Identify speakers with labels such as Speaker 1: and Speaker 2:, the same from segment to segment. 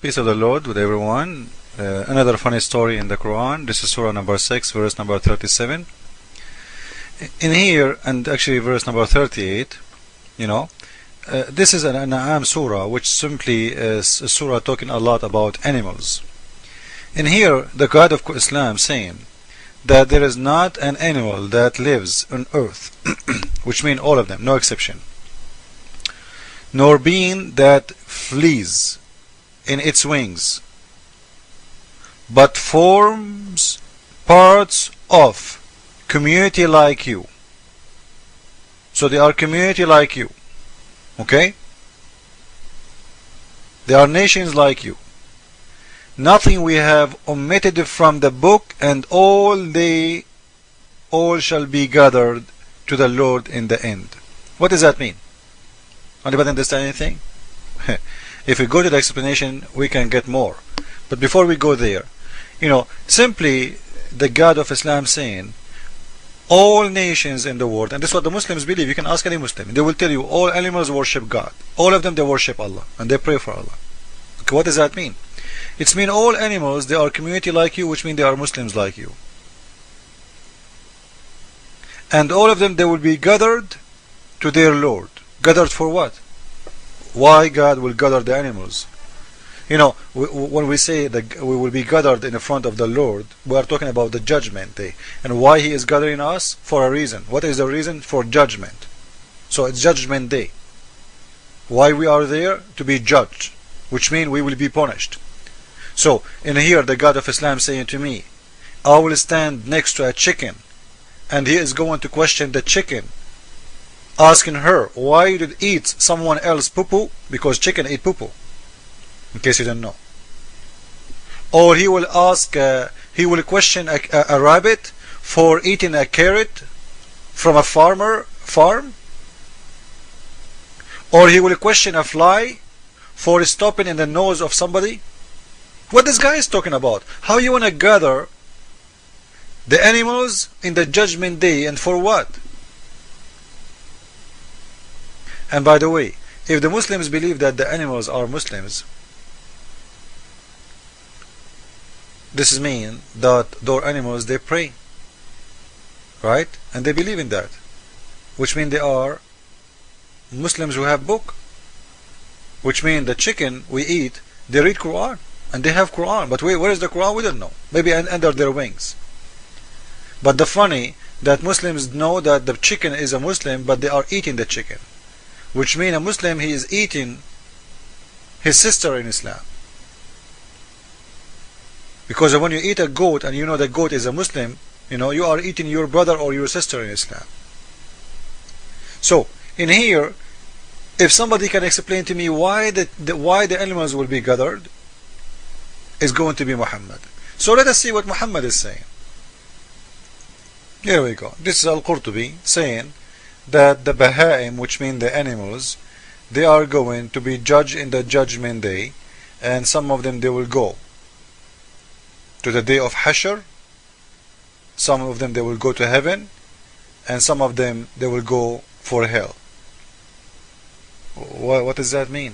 Speaker 1: Peace of the Lord with everyone. Another funny story in the Quran. This is Surah number 6, verse number 37. In here, and actually verse number 38, this is an An'am Surah, which simply is a Surah talking a lot about animals. In here, the God of Islam saying that there is not an animal that lives on earth, which means all of them, no exception, nor being that flees in its wings, but forms parts of community like you. So they are community like you, okay? They are nations like you. Nothing we have omitted from the book, and all shall be gathered to the Lord in the end. What does that mean? Anybody understand anything? If we go to the explanation, we can get more. But before we go there, simply the God of Islam saying all nations in the world, and this is what the Muslims believe. You can ask any Muslim, they will tell you all animals worship God. All of them, they worship Allah and they pray for Allah. Okay, what does that mean? It means all animals, they are community like you, which means they are Muslims like you. And all of them, they will be gathered to their Lord. Gathered for what? Why God will gather the animals? When we say that we will be gathered in the front of the Lord, we are talking about the judgment day. And why He is gathering us? For a reason. What is the reason? For judgment. So it's judgment day. Why we are there? To be judged, which means we will be punished. So in here, the God of Islam saying to me, I will stand next to a chicken, and He is going to question the chicken, asking her, why you did eat someone else poo-poo? Because chicken eat poo-poo, in case you didn't know. Or He will ask, He will question a rabbit for eating a carrot from a farm. Or He will question a fly for stopping in the nose of somebody. What this guy is talking about? How you want to gather the animals in the judgment day, and for what? And by the way, if the Muslims believe that the animals are Muslims, this means that those animals, they pray, right? And they believe in that, which means they are Muslims who have book, which means the chicken we eat, they read Quran and they have Quran. But where is the Quran? We don't know. Maybe under their wings. But the funny that Muslims know that the chicken is a Muslim, but they are eating the chicken, which means a Muslim, he is eating his sister in Islam. Because when you eat a goat and you know the goat is a Muslim, you are eating your brother or your sister in Islam. So in here, if somebody can explain to me why the animals will be gathered, is going to be Muhammad. So let us see what Muhammad is saying. Here we go. This is Al-Qurtubi saying that the Baha'im, which mean the animals, they are going to be judged in the judgment day, and some of them, they will go to the day of Hashr, some of them, they will go to heaven, and some of them, they will go for hell. What does that mean?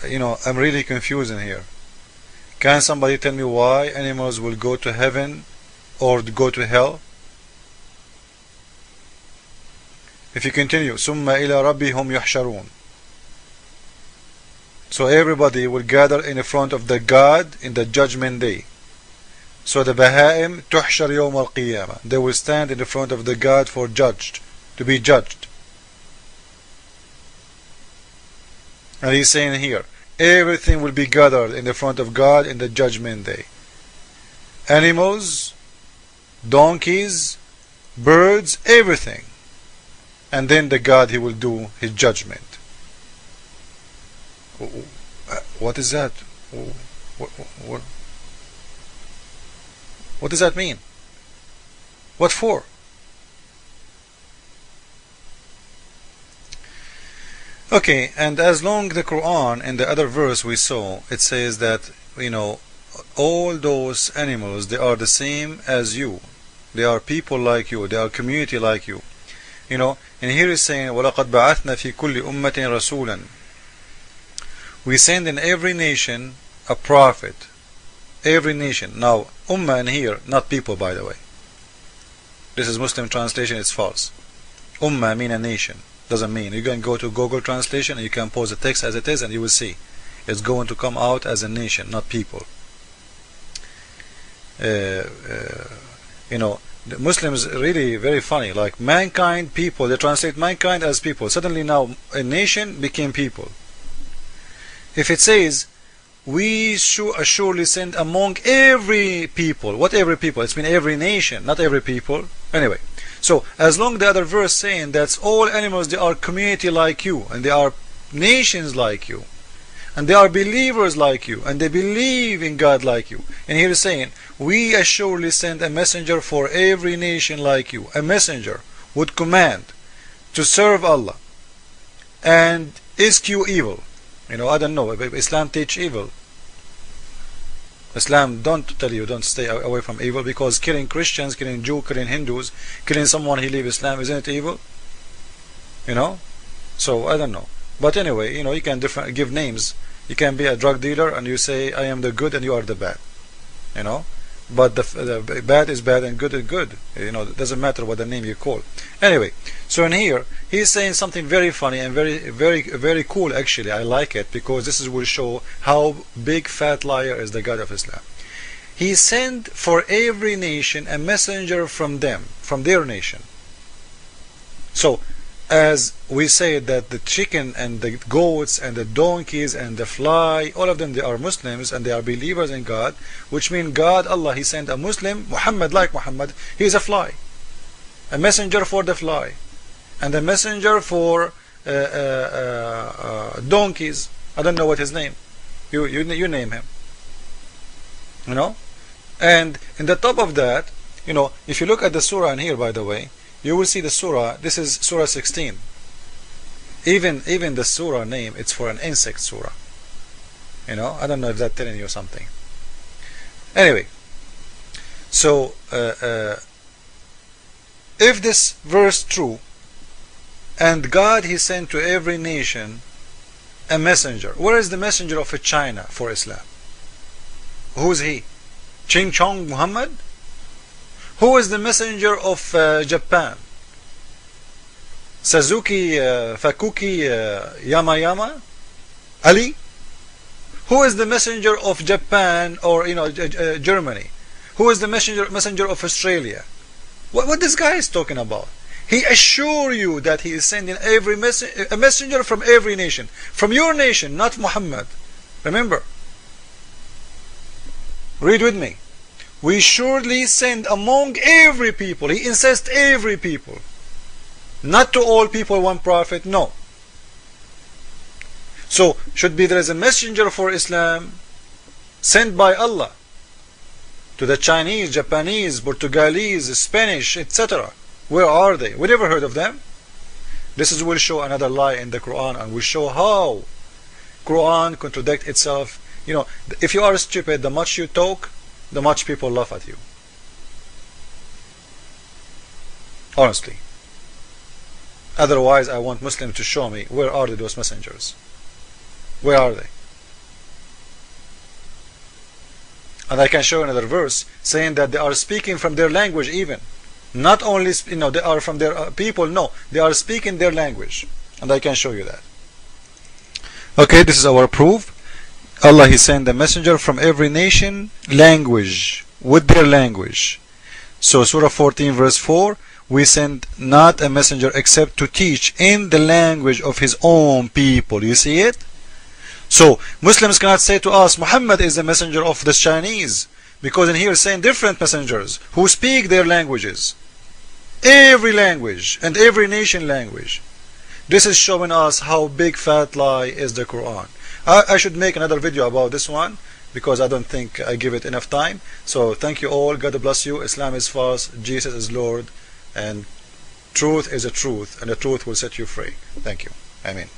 Speaker 1: I'm really confused in here. Can somebody tell me why animals will go to heaven or go to hell? If you continue, ثُمَّ إِلَى رَبِّهُمْ يُحْشَرُونَ. So everybody will gather in front of the God in the judgment day. So the Baha'im تُحْشَرْ يَوْمَ الْقِيَامَةِ, they will stand in the front of the God to be judged. And he's saying here, everything will be gathered in the front of God in the judgment day. Animals, donkeys, birds, everything. And then the God, He will do His judgment. What is that? What does that mean? What for? Okay, and as long the Quran in the other verse we saw, it says that all those animals, they are the same as you. They are people like you. They are community like you. And here is saying, وَلَقَدْ بَعَثْنَا فِي كُلِّ أُمَّةٍ رَسُولًا. We send in every nation a prophet. Every nation. Now, ummah in here, not people, by the way. This is Muslim translation, it's false. Ummah mean a nation. Doesn't mean. You can go to Google translation and you can pose the text as it is and you will see. It's going to come out as a nation, not people. The Muslims really very funny. Like mankind, people, they translate mankind as people. Suddenly now a nation became people. If it says, we surely send among every people. What every people? It's mean every nation, not every people. Anyway, so as long the other verse saying that all animals, they are community like you, and they are nations like you, and they are believers like you, and they believe in God like you. And here is saying, we assuredly send a messenger for every nation like you. A messenger would command to serve Allah and eschew evil. I don't know, Islam teach evil. Islam don't tell you don't stay away from evil, because killing Christians, killing Jews, killing Hindus, killing someone who leaves Islam, isn't it evil? So I don't know. But anyway, you can give names. You can be a drug dealer and you say, I am the good and you are the bad. But the bad is bad and good is good. It doesn't matter what the name you call. Anyway, so in here, he's saying something very funny and very, very, very cool actually. I like it because this will show how big fat liar is the God of Islam. He sent for every nation a messenger from them, from their nation. So, as we say that the chicken and the goats and the donkeys and the fly, all of them, they are Muslims and they are believers in God, which means God, Allah, He sent a Muslim, Muhammad, like Muhammad, he is a fly, a messenger for the fly, and a messenger for donkeys. I don't know what his name. You name him. And in the top of that, if you look at the surah in here, by the way, you will see the surah. This is surah 16. Even the surah name, it's for an insect surah. I don't know if that's telling you something. Anyway, so if this verse true, and God He sent to every nation a messenger. Where is the messenger of China for Islam? Who is he? Ching Chong Muhammad? Who is the messenger of Japan? Suzuki, Fakuki, Yama? Ali? Who is the messenger of Japan or Germany? Who is the messenger of Australia? What this guy is talking about? He assure you that he is sending a messenger from every nation, from your nation, not Muhammad. Remember. Read with me. We surely send among every people. He insists every people. Not to all people one prophet, no. So, should be there is a messenger for Islam sent by Allah to the Chinese, Japanese, Portuguese, Spanish, etc. Where are they? We never heard of them. This will show another lie in the Quran, and will show how Quran contradicts itself. If you are stupid, the much you talk, the much people laugh at you. Honestly. Otherwise, I want Muslims to show me where are those messengers. Where are they? And I can show another verse saying that they are speaking from their language even. Not only, they are from their people, no. They are speaking their language. And I can show you that. Okay, this is our proof. Allah, He sent a messenger from every nation, language, with their language. So Surah 14 verse 4, we send not a messenger except to teach in the language of his own people. You see it? So Muslims cannot say to us, Muhammad is the messenger of the Chinese, because in here it's saying different messengers who speak their languages. Every language and every nation language. This is showing us how big fat lie is the Quran. I should make another video about this one, because I don't think I give it enough time. So thank you all. God bless you. Islam is false. Jesus is Lord. And truth is a truth. And the truth will set you free. Thank you. Amen.